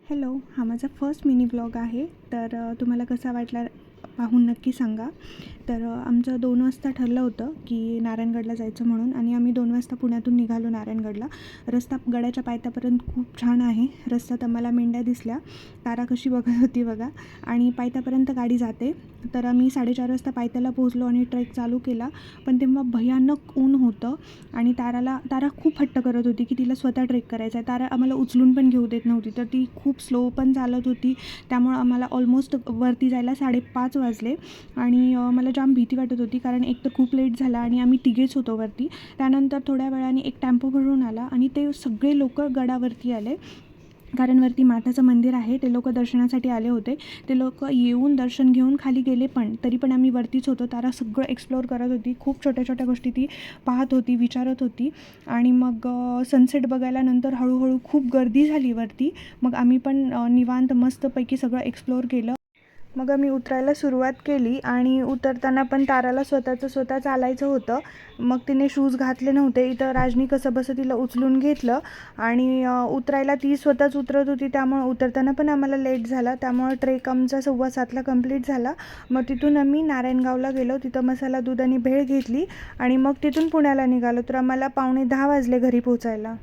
Hello, हा माझा first mini blog आहे. तर तुम्हाला कसा वाटला पाहून नक्की सांगा. तर आमचं 2 वाजता ठरलं होतं की नारायणगडला जायचं म्हणून, आणि आम्ही 2 वाजता पुण्यातून निघालो नारायणगडला. रस्ता गडाच्या पायथ्यापर्यंत खूप छान आहे. रस्त्यात आम्हाला मेंढ्या दिसल्या, तारा कशी बघत होती बघा, आणि पायथ्यापर्यंत गाडी जाते. तर आम्ही 4:30 वाजता पायथ्याला पोहोचलो आणि ट्रेक चालू केला. पण तेव्हा भयानक ऊन होतं आणि तारा खूप हट्ट करत होती की तिला स्वतः ट्रेक करायचा आहे. तारा आम्हाला उचलून पण घेऊ देत नव्हती, तर ती खूप स्लो पण चालत होती. त्यामुळं आम्हाला ऑलमोस्ट वरती जायला 5:30 वाजले आणि मला जाम भीती वाटत होती, कारण एक तर खूप लेट झाला आणि आम्ही तिघेच होतो वरती. त्यानंतर थोड्या वेळाने एक टेम्पो भरून आला आणि ते सगळे लोक गडावरती आले, कारण वरती माताचं मंदिर आहे. ते लोक दर्शनासाठी आले होते. ते लोक येऊन दर्शन घेऊन खाली गेले, पण तरी पण आम्ही वरतीच होतो. तारा सगळं एक्सप्लोअर करत होती. खूप छोट्या छोट्या गोष्टी ती पाहत होती, विचारत होती. आणि मग सनसेट बघायला नंतर हळूहळू खूप गर्दी झाली वरती. मग आम्ही पण निवांत मस्तपैकी सगळं एक्सप्लोअर केलं. मग आम्ही उतरायला सुरुवात केली आणि उतरताना पण ताराला स्वतः चालायचं होतं. मग तिने शूज घातले नव्हते. इथं राजनी कसंबसं तिला उचलून घेतलं आणि उतरायला ती स्वतःच उतरत होती. त्यामुळं उतरताना पण आम्हाला लेट झाला. त्यामुळं ट्रेक आमचा 7:15ला कंप्लीट झाला. मग तिथून आम्ही नारायणगावला गेलो. तिथं मसाला दूध आणि भेळ घेतली आणि मग तिथून पुण्याला निघालो. तर आम्हाला 9:45 वाजले घरी पोचायला.